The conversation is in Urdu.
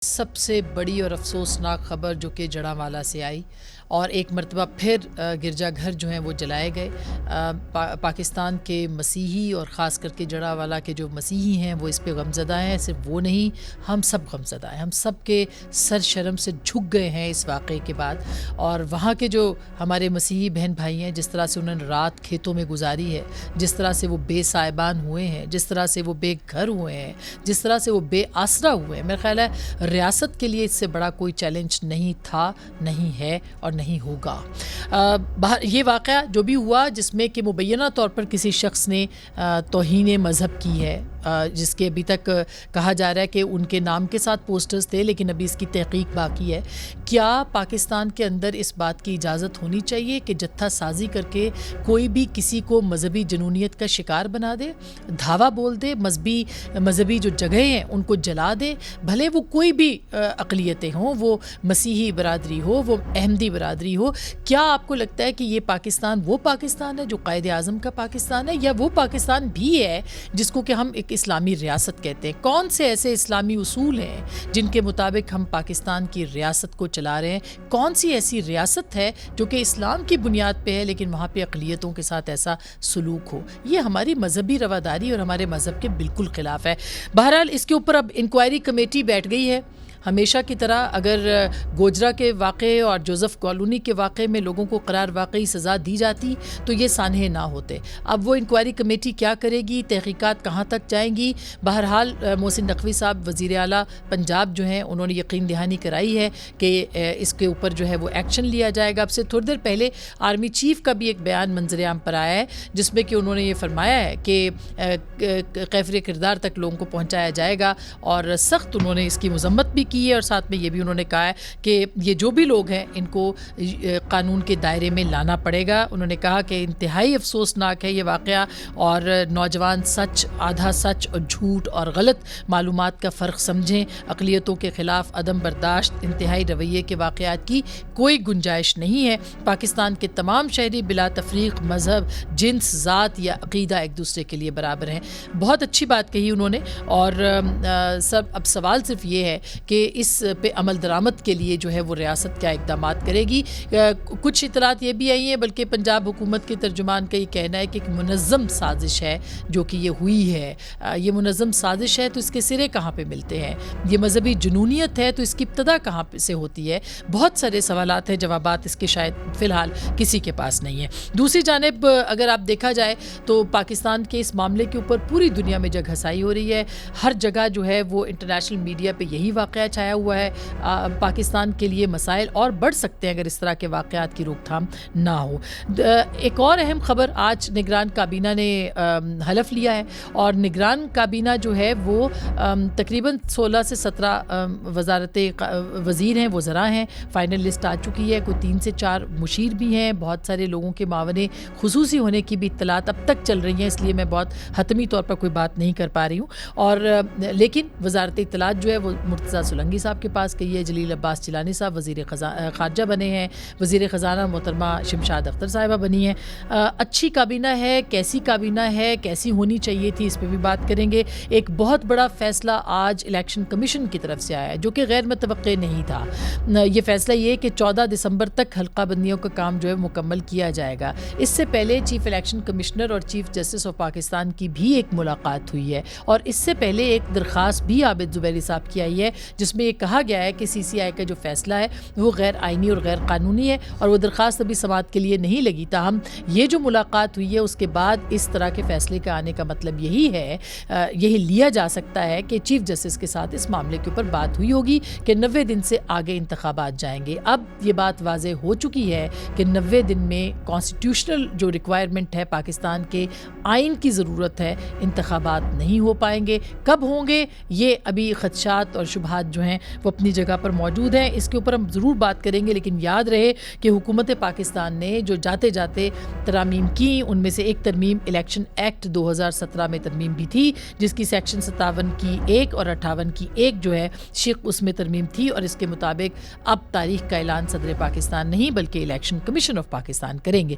سب سے بڑی اور افسوسناک خبر جو کہ جڑاوالا سے آئی اور ایک مرتبہ پھر گرجا گھر جو ہیں وہ جلائے گئے. پاکستان کے مسیحی اور خاص کر کے جڑاوالا کے جو مسیحی ہیں وہ اس پہ غمزدہ ہیں. صرف وہ نہیں، ہم سب غمزدہ ہیں. ہم سب کے سر شرم سے جھک گئے ہیں اس واقعے کے بعد. اور وہاں کے جو ہمارے مسیحی بہن بھائی ہیں، جس طرح سے انہوں نے رات کھیتوں میں گزاری ہے، جس طرح سے وہ بے سائبان ہوئے ہیں، جس طرح سے وہ بے گھر ہوئے ہیں، جس طرح سے وہ بے آسرا ہوئے ہیں، میرا خیال ہے ریاست کے لیے اس سے بڑا کوئی چیلنج نہیں تھا، نہیں ہے اور نہیں ہوگا. یہ واقعہ جو بھی ہوا جس میں کہ مبینہ طور پر کسی شخص نے توہین مذہب کی ہے، جس کے ابھی تک کہا جا رہا ہے کہ ان کے نام کے ساتھ پوسٹرز تھے، لیکن ابھی اس کی تحقیق باقی ہے. کیا پاکستان کے اندر اس بات کی اجازت ہونی چاہیے کہ جتھا سازی کر کے کوئی بھی کسی کو مذہبی جنونیت کا شکار بنا دے، دھاوا بول دے، مذہبی جو جگہیں ہیں ان کو جلا دے، بھلے وہ کوئی بھی اقلیتیں ہوں، وہ مسیحی برادری ہو، وہ احمدی برادری ہو؟ کیا آپ کو لگتا ہے کہ یہ پاکستان وہ پاکستان ہے جو قائد اعظم کا پاکستان ہے، یا وہ پاکستان بھی ہے جس کو کہ ہم ایک اسلامی ریاست کہتے ہیں؟ کون سے ایسے اسلامی اصول ہیں جن کے مطابق ہم پاکستان کی ریاست کو چلا رہے ہیں؟ کون سی ایسی ریاست ہے جو کہ اسلام کی بنیاد پہ ہے لیکن وہاں پہ اقلیتوں کے ساتھ ایسا سلوک ہو؟ یہ ہماری مذہبی رواداری اور ہمارے مذہب کے بالکل خلاف ہے. بہرحال اس کے اوپر اب انکوائری کمیٹی بیٹھ گئی ہے. ہمیشہ کی طرح اگر گوجرا کے واقعے اور جوزف کالونی کے واقعے میں لوگوں کو قرار واقعی سزا دی جاتی تو یہ سانحے نہ ہوتے. اب وہ انکوائری کمیٹی کیا کرے گی، تحقیقات کہاں تک جائیں گی؟ بہرحال محسن نقوی صاحب وزیر اعلیٰ پنجاب جو ہیں انہوں نے یقین دہانی کرائی ہے کہ اس کے اوپر جو ہے وہ ایکشن لیا جائے گا. اب سے تھوڑی دیر پہلے آرمی چیف کا بھی ایک بیان منظر عام پر آیا ہے جس میں کہ انہوں نے یہ فرمایا ہے کہ کیفر کردار تک لوگوں کو پہنچایا جائے گا، اور سخت انہوں نے اس کی مذمت بھی کی ہے، اور ساتھ میں یہ بھی انہوں نے کہا ہے کہ یہ جو بھی لوگ ہیں ان کو قانون کے دائرے میں لانا پڑے گا. انہوں نے کہا کہ انتہائی افسوسناک ہے یہ واقعہ، اور نوجوان سچ، آدھا سچ اور جھوٹ اور غلط معلومات کا فرق سمجھیں. اقلیتوں کے خلاف عدم برداشت، انتہائی رویے کے واقعات کی کوئی گنجائش نہیں ہے. پاکستان کے تمام شہری بلا تفریق مذہب، جنس، ذات یا عقیدہ ایک دوسرے کے لیے برابر ہیں. بہت اچھی بات کہی انہوں نے، اور اب سوال صرف یہ ہے کہ اس پہ عمل درآمد کے لیے جو ہے وہ ریاست کیا اقدامات کرے گی. کچھ اطلاعات یہ بھی آئی ہیں، بلکہ پنجاب حکومت کے ترجمان کا یہ کہنا ہے کہ ایک منظم سازش ہے جو کہ یہ ہوئی ہے. یہ منظم سازش ہے تو اس کے سرے کہاں پہ ملتے ہیں؟ یہ مذہبی جنونیت ہے تو اس کی ابتدا کہاں سے ہوتی ہے؟ بہت سارے سوالات ہیں، جوابات اس کے شاید فی الحال کسی کے پاس نہیں ہے. دوسری جانب اگر آپ دیکھا جائے تو پاکستان کے اس معاملے کے اوپر پوری دنیا میں جگ ہسائی ہو رہی ہے. ہر جگہ جو ہے وہ انٹرنیشنل میڈیا پہ یہی واقعہ چھایا ہوا ہے. پاکستان کے لیے مسائل اور بڑھ سکتے ہیں اگر اس طرح کے واقعات کی روک تھام نہ ہو. ایک اور اہم خبر، آج نگران کابینہ نے حلف لیا ہے، اور نگران کابینہ جو ہے وہ تقریباً 16 سے 17 وزیر ہیں، وزراء ہیں. فائنل لسٹ آ چکی ہے، کوئی 3 سے 4 مشیر بھی ہیں. بہت سارے لوگوں کے معاون خصوصی ہونے کی بھی اطلاعات اب تک چل رہی ہیں، اس لیے میں بہت حتمی طور پر کوئی بات نہیں کر پا رہی ہوں. اور لیکن وزارت اطلاعات جو ہے وہ مرتضیٰ سولنگی صاحب کے پاس گئی ہے. جلیل عباس چیلانی صاحب وزیر خارجہ بنے ہیں. وزیر خزانہ محترمہ شمشاد اختر صاحبہ بنی ہیں. اچھی کابینہ ہے، کیسی کابینہ ہے، کیسی ہونی چاہیے تھی، اس پہ بھی بات کریں گے. ایک بہت بڑا فیصلہ آج الیکشن کمیشن کی طرف سے آیا ہے جو کہ غیر متوقع نہیں تھا. یہ فیصلہ یہ کہ 14 دسمبر تک حلقہ بندیوں کا کام جو ہے مکمل کیا جائے گا. اس سے پہلے چیف الیکشن کمشنر اور چیف جسٹس آف پاکستان کی بھی ایک ملاقات ہوئی ہے، اور اس سے پہلے ایک درخواست بھی عابد زبیری صاحب کی آئی ہے جس میں یہ کہا گیا ہے کہ سی سی آئی کا جو فیصلہ ہے وہ غیر آئینی اور غیر قانونی ہے، اور وہ درخواست ابھی سماعت کے لیے نہیں لگی. تاہم یہ جو ملاقات ہوئی ہے اس کے بعد اس طرح کے فیصلے کا آنے کا مطلب یہی لیا جا سکتا ہے کہ چیف جسٹس کے ساتھ اس معاملے کے اوپر بات ہوئی ہوگی کہ 90 دن سے آگے انتخابات جائیں گے. اب یہ بات واضح ہو چکی ہے کہ 90 دن میں کانسٹیٹیوشنل جو ریکوائرمنٹ ہے، پاکستان کے آئین کی ضرورت ہے، انتخابات نہیں ہو پائیں گے. کب ہوں گے یہ ابھی خدشات اور شبہات جو ہیں وہ اپنی جگہ پر موجود ہیں. اس کے اوپر ہم ضرور بات کریں گے، لیکن یاد رہے کہ حکومت پاکستان نے جو جاتے جاتے ترامیم کی، ان میں سے ایک ترمیم الیکشن ایکٹ 2017 میں ترمیم بھی تھی، جس کی سیکشن 57 کی 1 اور 58 کی 1 جو ہے شق اس میں ترمیم تھی، اور اس کے مطابق اب تاریخ کا اعلان صدر پاکستان نہیں بلکہ الیکشن کمیشن آف پاکستان کریں گے.